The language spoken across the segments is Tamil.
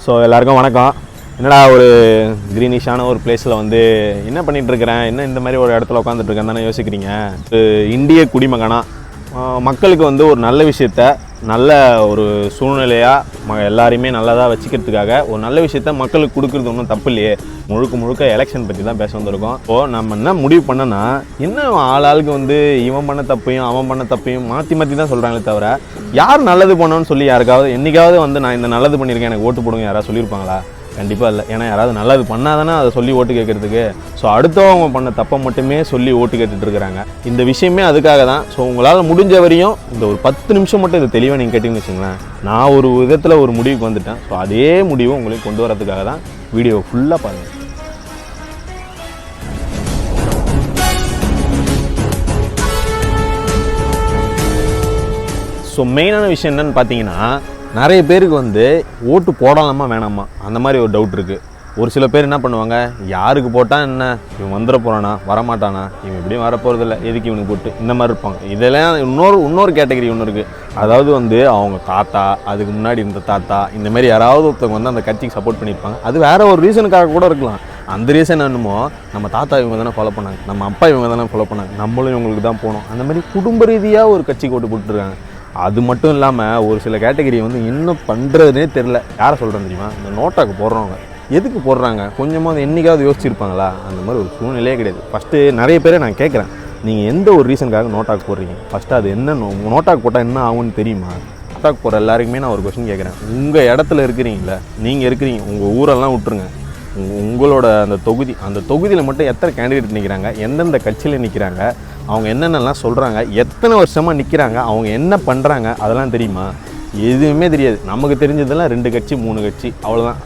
ஸோ எல்லாருக்கும் வணக்கம். என்னடா ஒரு க்ரீனிஷான ஒரு பிளேஸில் வந்து என்ன பண்ணிகிட்ருக்கிறேன், என்ன இந்த மாதிரி ஒரு இடத்துல உட்காந்துட்ருக்கேன் தானே யோசிக்கிறீங்க. இந்திய குடிமகனா மக்களுக்கு வந்து ஒரு நல்ல விஷயத்த நல்ல ஒரு சூழ்நிலையாக எல்லாரையுமே நல்லதாக வச்சுக்கிறதுக்காக ஒரு நல்ல விஷயத்த மக்களுக்கு கொடுக்குறது ஒன்றும் தப்பு இல்லையே. முழுக்க எலெக்ஷன் பற்றி தான் பேச வந்திருக்கோம். இப்போது நம்ம என்ன முடிவு பண்ணோன்னா, என்ன ஆளுக்கு வந்து இவன் பண்ண தப்பையும் அவன் பண்ண தப்பையும் மாற்றி தான் சொல்கிறாங்களே தவிர, யார் நல்லது பண்ணணும்னு சொல்லி யாருக்காவது என்றைக்காவது வந்து நான் இந்த நல்லது பண்ணியிருக்கேன் எனக்கு ஓட்டு போடுங்க யாராவது சொல்லியிருப்பாங்களா? கண்டிப்பாக இல்லை. ஏன்னா யாராவது நல்லது பண்ணாதானே அதை சொல்லி ஓட்டு கேட்குறதுக்கு. ஸோ அடுத்தவங்க பண்ண தப்பை மட்டுமே சொல்லி ஓட்டு கேட்டுட்டு இருக்கிறாங்க. இந்த விஷயமே அதுக்காக தான். ஸோ உங்களால் முடிஞ்ச வரையும் இந்த ஒரு 10 நிமிஷம் மட்டும் இது தெளிவாக நீங்கள் கேட்டிங்கன்னு வச்சுங்களேன், நான் ஒரு விதத்தில் ஒரு முடிவுக்கு வந்துட்டேன். ஸோ அதே முடிவை உங்களுக்கு கொண்டு வரதுக்காக தான் வீடியோ ஃபுல்லாக பாருங்கள். ஸோ மெயினான விஷயம் என்னென்னு பார்த்தீங்கன்னா, நிறைய பேருக்கு வந்து ஓட்டு போடலாமா வேணாமா அந்த மாதிரி ஒரு டவுட் இருக்குது. ஒரு சில பேர் என்ன பண்ணுவாங்க, யாருக்கு போட்டால் என்ன, இவன் வந்துட போகிறானா வரமாட்டானா, இவன் எப்படியும் வரப்போகிறதில்ல, எதுக்கு இவனுக்கு போட்டு இந்த மாதிரி இருப்பாங்க. இதெல்லாம் இன்னொரு கேட்டகரி ஒன்று இருக்குது. அதாவது வந்து அவங்க தாத்தா, அதுக்கு முன்னாடி இருந்த தாத்தா, இந்த மாதிரி யாராவது ஒருத்தவங்க வந்து அந்த கட்சிக்கு சப்போர்ட் பண்ணியிருப்பாங்க. அது வேறு ஒரு ரீசனுக்காக கூட இருக்கலாம். அந்த ரீசன் என்னமோ, நம்ம தாத்தா இவங்க தானே ஃபாலோ பண்ணாங்க, நம்ம அப்பா இவங்க தானே ஃபாலோ பண்ணாங்க, நம்மளும் இவங்களுக்கு தான் போகணும், அந்த மாதிரி குடும்ப ரீதியாக ஒரு கட்சிக்கு ஓட்டு போட்டுருக்காங்க. அது மட்டும் இல்லாமல் ஒரு சில கேட்டகரி வந்து இன்னும் பண்ணுறதுனே தெரில. யாரை சொல்கிறேன் தெரியுமா? இந்த நோட்டாக்கு போடுறவங்க. எதுக்கு போடுறாங்க கொஞ்சமாக வந்து என்றைக்காவது யோசிச்சிருப்பாங்களா? அந்த மாதிரி ஒரு சூழ்நிலையே கிடையாது. ஃபஸ்ட்டு நிறைய பேரை நான் கேட்குறேன், நீங்கள் எந்த ஒரு ரீசனுக்காக நோட்டாக்கு போடுறீங்க? ஃபஸ்ட்டு அது என்ன, நோட்டாக்கு போட்டால் என்ன ஆகும்னு தெரியுமா? நோட்டாக்கு போகிற எல்லாருக்குமே நான் ஒரு கொஸ்டின் கேட்குறேன். உங்கள் இடத்துல இருக்கிறீங்களா, நீங்கள் இருக்கிறீங்க, உங்கள் ஊரெல்லாம் விட்டுருங்க, உங்களோட அந்த தொகுதியில் மட்டும் எத்தனை கேண்டிடேட் நிற்கிறாங்க, எந்தெந்த கட்சியில் நிற்கிறாங்க, அவங்க என்னென்னலாம் சொல்கிறாங்க, எத்தனை வருஷமாக நிற்கிறாங்க, அவங்க என்ன பண்ணுறாங்க, அதெல்லாம் தெரியுமா? எதுவுமே தெரியாது. நமக்கு தெரிஞ்சதெல்லாம் 2 கட்சி 3 கட்சி, அவ்வளோதான்.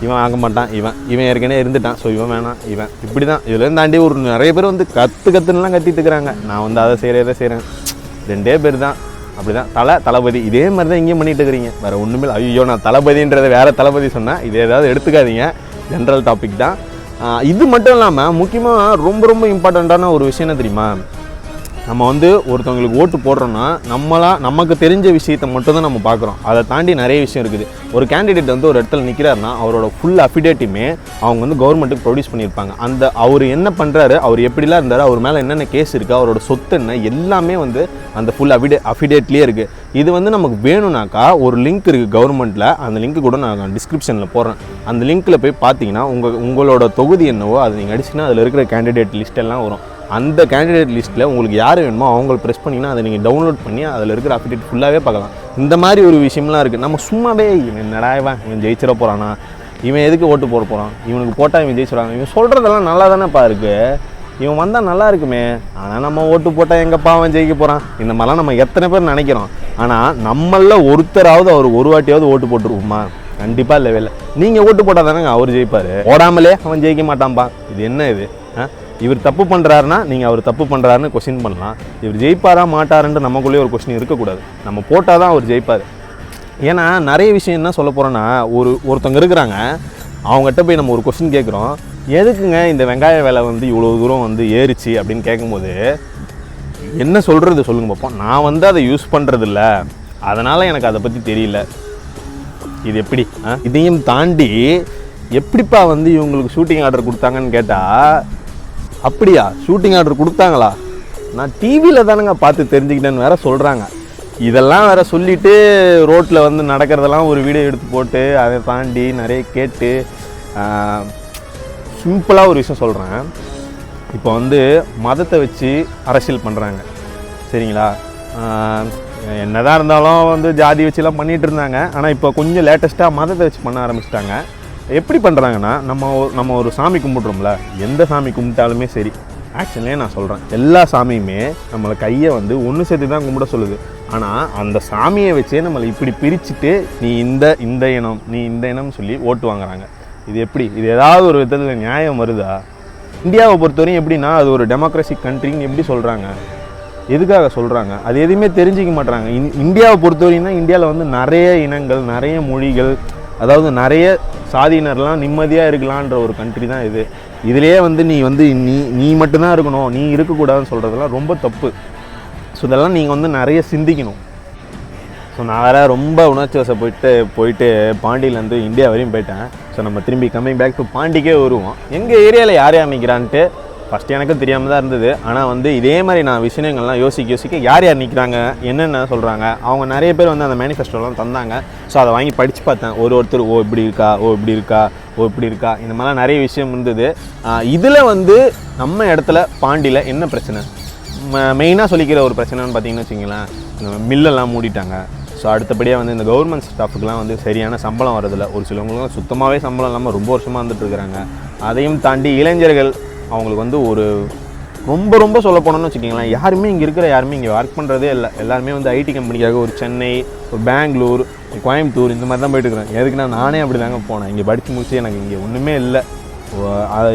இவன் ஆக மாட்டான், இவன் ஏற்கனவே இருந்துட்டான், ஸோ இவன் வேணாம், இவன் இப்படி தான். இதுலேருந்து தாண்டி ஒரு நிறைய பேர் வந்து கற்றுலாம் கத்திட்டு இருக்கிறாங்க. நான் வந்து அதை செய்கிறேன் 2 பேர் தான். அப்படி தான் தளபதி இதே மாதிரி தான் இங்கேயும் பண்ணிட்டு இருக்கிறீங்க. வேறு ஒன்றுமே இல்லை. ஐயோ நான் தளபதின்றதை வேறு தளபதி சொன்னேன், இது ஏதாவது எடுத்துக்காதீங்க, ஜென்ரல் டாபிக் தான். இது மட்டும் இல்லாமல் முக்கியமாக ரொம்ப இம்பார்ட்டண்ட்டான ஒரு விஷயம் என்ன தெரியுமா? நம்ம வந்து ஒருத்தவங்களுக்கு ஓட்டு போடுறோன்னா நமக்கு தெரிஞ்ச விஷயத்தை மட்டும் தான் நம்ம பார்க்குறோம். அதை தாண்டி நிறைய விஷயம் இருக்குது. ஒரு கேண்டிடேட் வந்து ஒரு இடத்துல நிற்கிறாருன்னா அவரோட ஃபுல் அஃபிடேட்டுமே அவங்க வந்து கவர்மெண்ட்டுக்கு ப்ரொடியூஸ் பண்ணியிருப்பாங்க. அவர் என்ன பண்ணுறாரு, அவர் எப்படிலாம் இருந்தார், அவர் மேலே என்னென்ன கேஸ் இருக்குது, அவரோட சொத்து என்ன, எல்லாமே வந்து அந்த ஃபுல் அஃபிடேட்லேயே இருக்குது. இது வந்து நமக்கு வேணும்னாக்கா ஒரு லிங்க் இருக்குது கவர்மெண்ட்டில், அந்த லிங்க்கு கூட நான் டிஸ்கிரிப்ஷனில் போடுறேன். அந்த லிங்க்கில் போய் பார்த்தீங்கன்னா உங்களோட தொகுதி என்னவோ அதை நீங்கள் அடிச்சுன்னா அதில் இருக்கிற கேண்டிடேட் லிஸ்ட் எல்லாம் வரும். அந்த கேண்டிடேட் லிஸ்ட்டில் உங்களுக்கு யார் வேணுமோ அவங்கள ப்ரெஸ் பண்ணிங்கன்னா அதை நீங்கள் டவுன்லோட் பண்ணி அதில் இருக்கிற அப்டேட் ஃபுல்லாகவே பார்க்கலாம். இந்த மாதிரி ஒரு விஷயம்லாம் இருக்குது. நம்ம சும்மாவே என்னடா இவன் ஜெயிச்சிட போகிறானா, இவன் எதுக்கு ஓட்டு போட போகிறான், இவனுக்கு போட்டால் இவன் ஜெயிச்சிடுவாங்க, இவன் சொல்கிறதெல்லாம் நல்லா தானேப்பா இருக்குது, இவன் வந்தால் நல்லா இருக்குமே, ஆனால் நம்ம ஓட்டு போட்டால் எங்கப்பா அவன் ஜெயிக்க போகிறான், இந்த மாதிரிலாம் நம்ம எத்தனை பேர் நினைக்கிறோம். ஆனால் நம்மளில் ஒருத்தராவது அவருக்கு ஒரு வாட்டியாவது ஓட்டு போட்டுருவோமா? கண்டிப்பாக இல்லவே இல்லை. நீங்கள் ஓட்டு போட்டால் தானேங்க அவர் ஜெயிப்பார், போடாமலே அவன் ஜெயிக்க மாட்டான்ப்பா. இது என்ன இது? இவர் தப்பு பண்ணுறாருன்னா நீங்கள் அவர் தப்பு பண்ணுறாருன்னு கொஸ்டின் பண்ணலாம். இவர் ஜெயிப்பாரா மாட்டாருன்ற நமக்குள்ளேயே ஒரு கொஸ்டின் இருக்கக்கூடாது. நம்ம போட்டால் தான் அவர் ஜெயிப்பார். ஏன்னா நிறைய விஷயம் என்ன சொல்ல போகிறோன்னா, ஒருத்தவங்க இருக்கிறாங்க, அவங்ககிட்ட போய் நம்ம ஒரு கொஸ்டின் கேட்குறோம், எதுக்குங்க இந்த வெங்காய விலை வந்து இவ்வளோ தூரம் வந்து ஏறிச்சு அப்படின்னு கேட்கும்போது என்ன சொல்கிறது சொல்லுங்க பார்ப்போம். நான் வந்து அதை யூஸ் பண்ணுறதில்ல, அதனால் எனக்கு அதை பற்றி தெரியல. இது எப்படி? இதையும் தாண்டி எப்படிப்பா வந்து இவங்களுக்கு ஷூட்டிங் ஆர்டர் கொடுத்தாங்கன்னு கேட்டால், அப்படியா ஷூட்டிங் ஆர்டர் கொடுத்தாங்களா, நான் டிவியில் தானேங்க பார்த்து தெரிஞ்சுக்கிட்டேன்னு வேறு சொல்கிறாங்க. இதெல்லாம் வேறு சொல்லிவிட்டு ரோட்டில் வந்து நடக்கிறதெல்லாம் ஒரு வீடியோ எடுத்து போட்டு அதை தாண்டி நிறைய கேட்டு சிம்பிளாக ஒரு விஷயம் சொல்கிறேன். இப்போ வந்து மதத்தை வச்சு அரசியல் பண்ணுறாங்க, சரிங்களா? என்னதான் இருந்தாலும் வந்து ஜாதி வச்சுலாம் பண்ணிகிட்டு இருந்தாங்க. ஆனால் இப்போ கொஞ்சம் லேட்டஸ்ட்டாக மதத்தை வச்சு பண்ண ஆரம்பிச்சிட்டாங்க. எப்படி பண்ணுறாங்கன்னா, நம்ம ஒரு சாமி கும்பிட்றோம்ல, எந்த சாமி கும்பிட்டாலுமே சரி, ஆக்சுவலியே நான் சொல்கிறேன், எல்லா சாமியுமே நம்மளை கையை வந்து ஒன்று சேர்த்து தான் கும்பிட சொல்லுது. ஆனால் அந்த சாமியை வச்சே நம்மளை இப்படி பிரிச்சுட்டு நீ இந்த இனம் நீ இந்த இனம் சொல்லி ஓட்டு வாங்குறாங்க. இது எப்படி? இது ஏதாவது ஒரு விதத்தில் நியாயம் வருதா? இந்தியாவை பொறுத்தவரையும் எப்படின்னா, அது ஒரு டெமோக்ரஸி கண்ட்ரின்னு எப்படி சொல்கிறாங்க, எதுக்காக சொல்கிறாங்க, அது எதுவுமே தெரிஞ்சிக்க மாட்டாங்க. இந்தியாவை பொறுத்தவரைக்கும்னா இந்தியாவில் வந்து நிறைய இனங்கள், நிறைய மொழிகள், அதாவது நிறைய சாதியினர்லாம் நிம்மதியாக இருக்கலான்ற ஒரு கண்ட்ரி தான் இது. இதிலேயே வந்து நீ மட்டும்தான் இருக்கணும், நீ இருக்கக்கூடாதுன்னு சொல்கிறதெல்லாம் ரொம்ப தப்பு. ஸோ இதெல்லாம் நீங்கள் வந்து நிறைய சிந்திக்கணும். ஸோ நான் வேறு ரொம்ப உணர்ச்சி வசம் போயிட்டு பாண்டியிலேருந்து இந்தியா வரையும் போயிட்டேன். ஸோ நம்ம திரும்பி கம்மிங் பேக் டு பாண்டிக்கே வருவோம். எங்கள் ஏரியாவில் யார் நிற்கிறான்ட்டு ஃபஸ்ட்டு எனக்கும் தெரியாமல் தான் இருந்தது. ஆனால் வந்து இதே மாதிரி நான் விஷயங்கள்லாம் யோசிக்க யார் நிற்கிறாங்க, என்னென்ன சொல்கிறாங்க, அவங்க நிறைய பேர் வந்து அந்த மேனிஃபெஸ்டோலாம் தந்தாங்க. ஸோ அதை வாங்கி படித்து பார்த்தேன். ஒருத்தர் ஓ இப்படி இருக்கா, ஓ இப்படி இருக்கா, ஓ இப்படி இருக்கா, இந்த மாதிரிலாம் நிறைய விஷயம் இருந்தது. இதில் வந்து நம்ம இடத்துல பாண்டியில் என்ன பிரச்சனை, மெயினாக சொல்லிக்கிற ஒரு பிரச்சனைன்னு பார்த்தீங்கன்னு வச்சிங்களேன், இந்த மில்லெல்லாம் மூடிட்டாங்க. ஸோ அடுத்தபடியாக வந்து இந்த கவர்மெண்ட் ஸ்டாஃபுக்கெலாம் வந்து சரியான சம்பளம் வரதில்லை. ஒரு சிலவங்களும் சுத்தமாகவே சம்பளம் இல்லாமல் ரொம்ப வருஷமாக வந்துட்டுருக்குறாங்க. அதையும் தாண்டி இளைஞர்கள் அவங்களுக்கு வந்து ஒரு ரொம்ப சொல்ல போனோம்னு வச்சுக்கிங்களேன், யாருமே இங்கே இருக்கிற யாருமே இங்கே ஒர்க் பண்ணுறதே இல்லை. எல்லாருமே வந்து ஐடி கம்பெனிக்காக ஒரு சென்னை, ஒரு பெங்களூர், கோயம்புத்தூர் இந்த மாதிரி தான் போயிட்டுருக்கிறேன். எதுக்குன்னா நானே அப்படி தாங்க போனேன். இங்கே படித்து முடிச்சு எனக்கு இங்கே ஒன்றுமே இல்லை,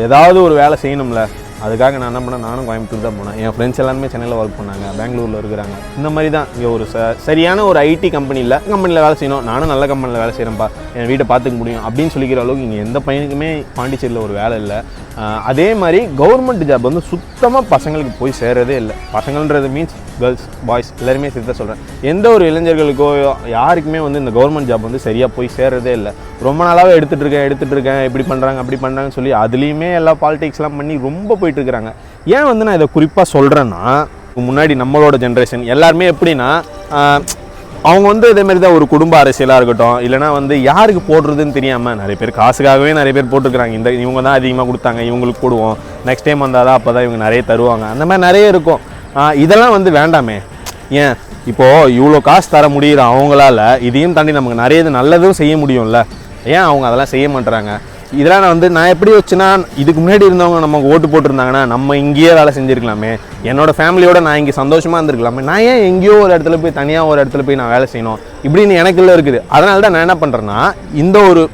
ஏதாவது ஒரு வேலை செய்யணும்ல, அதுக்காக நான் என்ன பண்ணேன், நானும் கோயம்புத்தூர் தான் போனேன். என் ஃப்ரெண்ட்ஸ் எல்லாருமே சென்னையில் ஒர்க் பண்ணாங்க, பெங்களூரில் இருக்கிறாங்க. இந்த மாதிரி தான் இங்கே ஒரு சரியான ஒரு ஐடி கம்பெனியில் வேலை செய்யணும், நானும் நல்ல கம்பெனியில் வேலை செய்கிறேன்ப்பா, என் வீட்டை பார்த்துக்க முடியும் அப்படின்னு சொல்லிக்கிற அளவுக்கு இங்கே எந்த பையனுக்குமே பாண்டிச்சேரியில் ஒரு வேலை இல்லை. அதே மாதிரி கவர்மெண்ட் ஜாப் வந்து சுத்தமாக பசங்களுக்கு போய் சேரதே இல்லை. பசங்கள்ன்றது மீன்ஸ் கேர்ள்ஸ், பாய்ஸ் எல்லாருமே சேர்த்து தான் சொல்கிறேன். எந்த ஒரு இளைஞர்களுக்கோ யாருக்குமே வந்து இந்த கவர்மெண்ட் ஜாப் வந்து சரியாக போய் சேரதே இல்லை. ரொம்ப நாளாகவே எடுத்துகிட்டு இருக்கேன் இப்படி பண்ணுறாங்க அப்படி பண்ணுறாங்கன்னு சொல்லி அதுலேயுமே எல்லா பாலிடிக்ஸ்லாம் பண்ணி ரொம்ப போயிட்டுருக்குறாங்க. ஏன் வந்து நான் இதை குறிப்பாக சொல்கிறேன்னா, முன்னாடி நம்மளோட ஜென்ரேஷன் எல்லாருமே எப்படின்னா, அவங்க வந்து இதேமாரி தான் ஒரு குடும்ப அரசியலாக இருக்கட்டும், இல்லைனா வந்து யாருக்கு போடுறதுன்னு தெரியாமல் நிறைய பேர் காசுக்காகவே நிறைய பேர் போட்டுருக்குறாங்க. இவங்க தான் அதிகமாக கொடுத்தாங்க, இவங்களுக்கு போடுவோம், நெக்ஸ்ட் டைம் வந்தால் தான் அப்போ தான் இவங்க நிறைய தருவாங்க, அந்த மாதிரி நிறைய இருக்கும். இதெல்லாம் வந்து வேண்டாமே. ஏன் இப்போது இவ்வளோ காசு தர முடியுற அவங்களால இதையும் தாண்டி நமக்கு நிறைய நல்லதும் செய்ய முடியும்ல, ஏன் அவங்க அதெல்லாம் செய்ய மாட்டுறாங்க? இதெல்லாம் நான் எப்படி வச்சுன்னா, இதுக்கு முன்னாடி இருந்தவங்க நமக்கு ஓட்டு போட்டிருந்தாங்கன்னா நம்ம இங்கேயே வேலை செஞ்சுருக்கலாமே, என்னோடய ஃபேமிலியோடு நான் இங்கே சந்தோஷமாக இருந்திருக்கலாமே, நான் ஏன் எங்கேயோ ஒரு இடத்துல போய் தனியாக ஒரு இடத்துல போய் நான் வேலை செய்யணும் இப்படின்னு எனக்குள்ளே இருக்குது. அதனால தான் நான் என்ன பண்ணுறேன்னா, இந்த ஒரு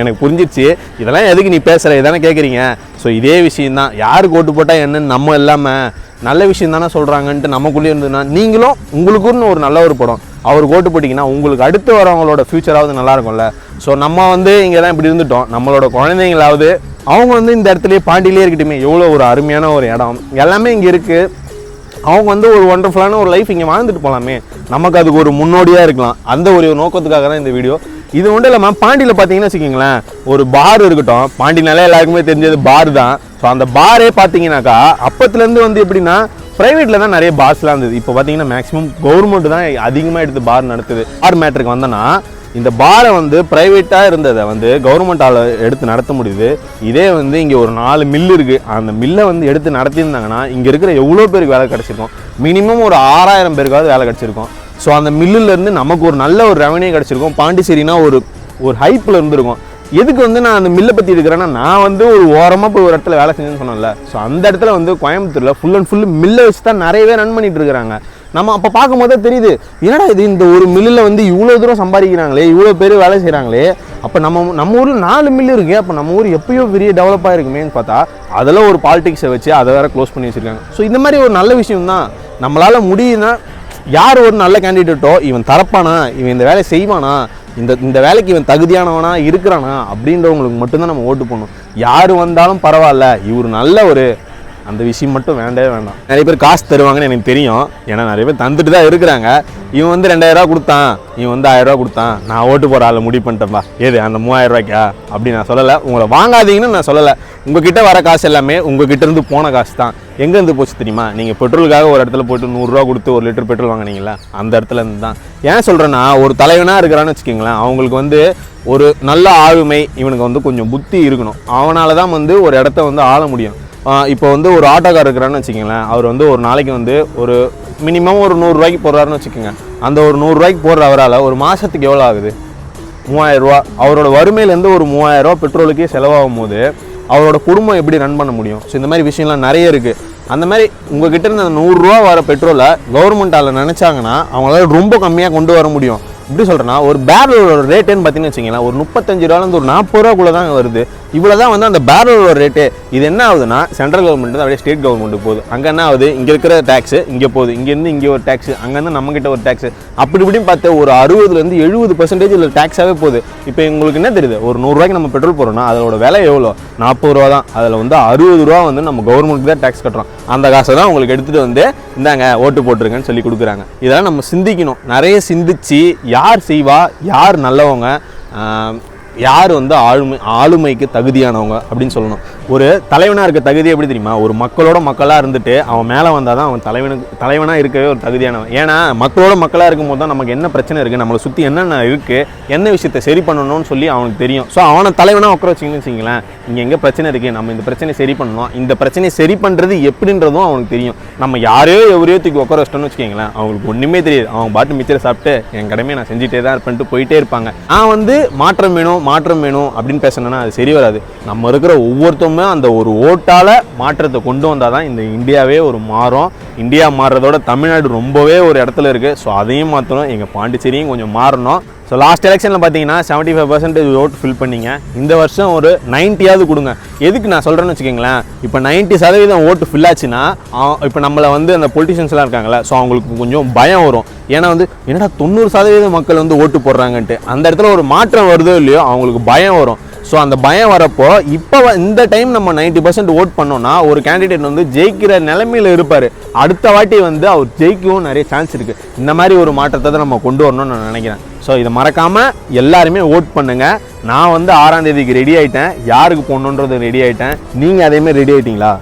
எனக்கு புரிஞ்சிடுச்சு, இதெல்லாம் எதுக்கு நீ பேசுகிற இதானே கேட்குறீங்க. ஸோ இதே விஷயந்தான், யாருக்கு ஓட்டு போட்டால் என்னன்னு நம்ம இல்லாமல் நல்ல விஷயம் தானே சொல்கிறாங்கன்ட்டு நமக்குள்ளே இருந்ததுன்னா, நீங்களும் உங்களுக்குன்னு ஒரு நல்ல ஒரு படம் அவருக்கு ஓட்டு போட்டிங்கன்னா உங்களுக்கு அடுத்து வரவங்களோட ஃப்யூச்சராவது நல்லாயிருக்கும்ல. ஸோ நம்ம வந்து இங்கே தான் இப்படி இருந்துட்டோம், நம்மளோட குழந்தைங்களாவது அவங்க வந்து இந்த இடத்துலையே பாண்டியிலே இருக்கட்டுமே, எவ்வளோ ஒரு அருமையான ஒரு இடம் எல்லாமே இங்கே இருக்குது. அவங்க வந்து ஒரு ஒண்டர்ஃபுல்லான ஒரு லைஃப் இங்கே வாழ்ந்துட்டு போகலாமே, நமக்கு அதுக்கு ஒரு முன்னோடியாக இருக்கலாம். அந்த ஒரு நோக்கத்துக்காக தான் இந்த வீடியோ. இது ஒன்றும் இல்லாமல் பாண்டியில் பார்த்தீங்கன்னா வச்சுக்கிங்களேன், ஒரு பார் இருக்கட்டும், பாண்டினாலே எல்லாருக்குமே தெரிஞ்சது பார் தான். ஸோ அந்த பாரே பார்த்தீங்கன்னாக்கா அப்பத்துலேருந்து வந்து எப்படின்னா ப்ரைவேட்டில் தான் நிறைய பார்ஸ்லாம் இருந்தது. இப்போ பார்த்தீங்கன்னா மேக்ஸிமம் கவர்மெண்ட் தான் அதிகமாக எடுத்து பார் நடத்துது. பார் மேட்ருக்கு வந்தோன்னா இந்த பாரை வந்து ப்ரைவேட்டாக இருந்ததை வந்து கவர்மெண்ட்டால் எடுத்து நடத்த முடியுது. இதே வந்து இங்கே ஒரு 4 மில்லு இருக்குது, அந்த மில்லை வந்து எடுத்து நடத்தியிருந்தாங்கன்னா இங்கே இருக்கிற எவ்வளோ பேருக்கு வேலை கிடச்சிருக்கும், மினிமம் ஒரு 6000 பேருக்காவது வேலை கிடச்சிருக்கும். ஸோ அந்த மில்லுலேருந்து நமக்கு ஒரு நல்ல ஒரு ரெவன்யூ கிடச்சிருக்கும். பாண்டிச்சேரினா ஒரு ஹைப்பில் இருந்திருக்கும். எதுக்கு வந்து நான் அந்த மில்லை பற்றி இருக்கிறேன்னா, நான் வந்து ஒரு ஓரமாக போய் ஒரு இடத்துல வேலை செஞ்சேன்னு சொன்னேன்ல. ஸோ அந்த இடத்துல வந்து கோயம்புத்தூரில் ஃபுல் அண்ட் ஃபுல் மில்லை வச்சு தான் நிறையவே ரன் பண்ணிட்டு இருக்கிறாங்க. நம்ம அப்போ பார்க்கும்போதே தெரியுது, என்னடா இது இந்த ஒரு மில்லில் வந்து இவ்வளோ தூரம் சம்பாதிக்கிறாங்களே, இவ்வளோ பேர் வேலை செய்கிறாங்களே, அப்போ நம்ம ஊரில் 4 மில்லு இருக்குது, அப்போ நம்ம ஊர் எப்பயோ பெரிய டெவலப் ஆகிருக்குமேன்னு பார்த்தா அதில் ஒரு பாலிடிக்ஸை வச்சு அதை வேறு க்ளோஸ் பண்ணி வச்சுருக்காங்க. ஸோ இந்த மாதிரி ஒரு நல்ல விஷயம் தான். நம்மளால் முடியுதுன்னா யார் ஒரு நல்ல கேண்டிடேட்டோ, இவன் தரப்பானா, இவன் இந்த வேலையை செய்வானா, இந்த வேலைக்கு இவன் தகுதியானவனா இருக்கிறானா அப்படின்றவங்களுக்கு மட்டும்தான் நம்ம ஓட்டு போடணும். யார் வந்தாலும் பரவாயில்ல, இவர் நல்ல ஒரு அந்த விஷயம் மட்டும் வேண்டவே வேண்டாம். நிறைய பேர் காசு தருவாங்கன்னு எனக்கு தெரியும், ஏன்னா நிறைய பேர் தந்துட்டு தான் இருக்கிறாங்க. இவன் வந்து 2000 ரூபா கொடுத்தான், இவன் வந்து 1000 ரூபா கொடுத்தான், நான் ஓட்டு போகிற ஆளை முடிவு பண்ணிட்டேன்ப்பா, ஏது அந்த 3000 ரூபாய்க்கா அப்படி நான் சொல்லலை. உங்களை வாங்காதீங்கன்னு நான் சொல்லலை. உங்ககிட்ட வர காசு எல்லாமே உங்ககிட்ட இருந்து போன காசு தான். எங்கேருந்து போச்சு தெரியுமா? நீங்கள் பெட்ரோலுக்காக ஒரு இடத்துல போய்ட்டு 100 ரூபா கொடுத்து 1 லிட்டர் பெட்ரோல் வாங்கினீங்களா, அந்த இடத்துல இருந்து தான். ஏன் சொல்கிறேன்னா, ஒரு தலைவனாக இருக்கிறான்னு வச்சுக்கிங்களேன், அவங்களுக்கு வந்து ஒரு நல்ல ஆளுமை, இவனுக்கு வந்து கொஞ்சம் புத்தி இருக்கணும். அவனால தான் வந்து ஒரு இடத்த வந்து ஆள முடியும். இப்போ வந்து ஒரு ஆட்டோக்கார் இருக்கிறான்னு வச்சுக்கிங்களேன், அவர் வந்து ஒரு நாளைக்கு வந்து ஒரு மினிமம் ஒரு 100 ரூபாய்க்கு போடுறாருன்னு வச்சுக்கோங்க. அந்த ஒரு 100 ரூபாய்க்கு போடுற அவரால் ஒரு மாதத்துக்கு எவ்வளோ ஆகுது? 3000 ரூபா. அவரோட வறுமையிலேருந்து ஒரு 3000 ரூபா பெட்ரோலுக்கே செலவாகும் போது அவரோட குடும்பம் எப்படி ரன் பண்ண முடியும்? ஸோ இந்த மாதிரி விஷயம்லாம் நிறைய இருக்குது. அந்த மாதிரி உங்ககிட்ட இருந்த அந்த 100 ரூபா வர பெட்ரோலை கவர்மெண்ட்டால் நினச்சாங்கன்னா அவங்களால ரொம்ப கம்மியாக கொண்டு வர முடியும். எப்படி சொல்கிறேன்னா ஒரு பேரலோட ரேட்டுன்னு பார்த்தீங்கன்னு வச்சிங்களேன் ஒரு 35 ரூபாலேருந்து ஒரு 40 ரூபாக்குள்ளே தான் வருது. இவ்வளோ தான் வந்து அந்த பேரலோட ரேட்டு. இது என்ன ஆகுதுன்னா சென்ட்ரல் கவர்மெண்ட் அப்படியே ஸ்டேட் கவர்மெண்ட்டுக்கு போகுது. அங்கே என்ன ஆகுது, இங்கே இருக்கிற டேக்ஸு இங்கே போகுது, இங்கேருந்து இங்கே ஒரு டேக்ஸு, அங்கேருந்து நம்மக்கிட்ட ஒரு டேக்ஸு, அப்படி இப்படின்னு பார்த்து ஒரு 60% 70% இல்லை டேக்ஸாகவே போகுது. இப்போ உங்களுக்கு என்ன தெரியுது, ஒரு 100 ரூபாய்க்கு நம்ம பெட்ரோல் போடுறோம்னா அதோட விலை எவ்வளோ, 40 ரூபா தான். அதில் வந்து 60 ரூபா வந்து நம்ம கவர்மெண்ட்டுக்கு தான் டேக்ஸ் கட்டுறோம். அந்த காசை தான் உங்களுக்கு எடுத்துகிட்டு வந்து இந்தாங்க ஓட்டு போட்டுருங்கன்னு சொல்லி கொடுக்குறாங்க. இதெல்லாம் நம்ம சிந்திக்கணும். நிறைய சிந்திச்சு யார் செய்வா, யார் நல்லவங்க, யார் வந்து ஆளுமைக்கு தகுதியானவங்க அப்படின்னு சொல்லணும். ஒரு தலைவனாக இருக்க தகுதி எப்படி தெரியுமா, ஒரு மக்களோட மக்களாக இருந்துட்டு அவன் மேலே வந்தால் தான் அவன் தலைவனாக இருக்கவே ஒரு தகுதியானவன். ஏன்னா மக்களோட மக்களாக இருக்கும் போது தான் நமக்கு என்ன பிரச்சனை இருக்குது, நம்மளை சுற்றி என்னென்ன இருக்குது, என்ன விஷயத்தை சரி பண்ணணும்னு சொல்லி அவனுக்கு தெரியும். ஸோ அவனை தலைவனாக உட்கார வச்சிங்கன்னு வச்சிங்களேன், இங்கே எங்கே பிரச்சனை இருக்குது, நம்ம இந்த பிரச்சனையை சரி பண்ணணும், இந்த பிரச்சனையை சரி பண்ணுறது எப்படின்றதும் அவனுக்கு தெரியும். நம்ம யாரையோ எவரையோ தூக்கி உட்கார வச்சிட்டோன்னு வச்சுக்கிங்களேன், அவங்களுக்கு ஒன்றுமே தெரியாது. அவங்க பாட்டு மிச்சரை சாப்பிட்டு என் கடமையை நான் செஞ்சுட்டே தான் இருப்பேன்ட்டு போயிட்டே இருப்பாங்க. நான் வந்து மாற்றம் வேணும் அப்படின்னு பேசணும்னா அது சரி வராது. நம்ம இருக்கிற ஒவ்வொருத்தருமே அந்த ஒரு ஓட்டால் மாற்றத்தை கொண்டு வந்தால் தான் இந்த இந்தியாவே ஒரு மாறும். இந்தியா மாறுறதோட தமிழ்நாடு ரொம்பவே ஒரு இடத்துல இருக்குது. ஸோ அதையும் மாற்றணும், எங்கள் பாண்டிச்சேரியும் கொஞ்சம் மாறணும். ஸோ லாஸ்ட் எலெக்ஷனில் பார்த்தீங்கன்னா 75% ஓட்டு ஃபில் பண்ணிங்க. இந்த வருஷம் ஒரு 90யாவது கொடுங்க. எதுக்கு நான் சொல்கிறேன்னு வச்சுக்கோங்களேன், இப்போ 90% ஓட்டு ஃபில் ஆச்சுன்னா இப்போ நம்மளை வந்து அந்த பொலிட்டிஷியன்ஸ்லாம் இருக்காங்களே, ஸோ அவங்களுக்கு கொஞ்சம் பயம் வரும். ஏன்னா வந்து என்னடா 90% மக்கள் வந்து ஓட்டு போடுறாங்கன்ட்டு அந்த இடத்துல ஒரு மாற்றம் வருதோ இல்லையோ அவங்களுக்கு பயம் வரும். ஸோ அந்த பயம் வரப்போ இப்போ இந்த டைம் நம்ம 90% ஓட் பண்ணோன்னா ஒரு கேண்டிடேட் வந்து ஜெயிக்கிற நிலைமையில் இருப்பார். அடுத்த வாட்டி வந்து அவர் ஜெயிக்கவும் நிறைய சான்ஸ் இருக்குது. இந்த மாதிரி ஒரு மாற்றத்தை தான் நம்ம கொண்டு வரணும்னு நான் நினைக்கிறேன். ஸோ இதை மறக்காமல் எல்லாருமே ஓட் பண்ணுங்கள். நான் வந்து 6ஆம் தேதிக்கு ரெடி ஆகிட்டேன், யாருக்கு போடணுன்றது ரெடி ஆகிட்டேன். நீங்கள் அதேமாதிரி ரெடி ஆகிட்டீங்களா?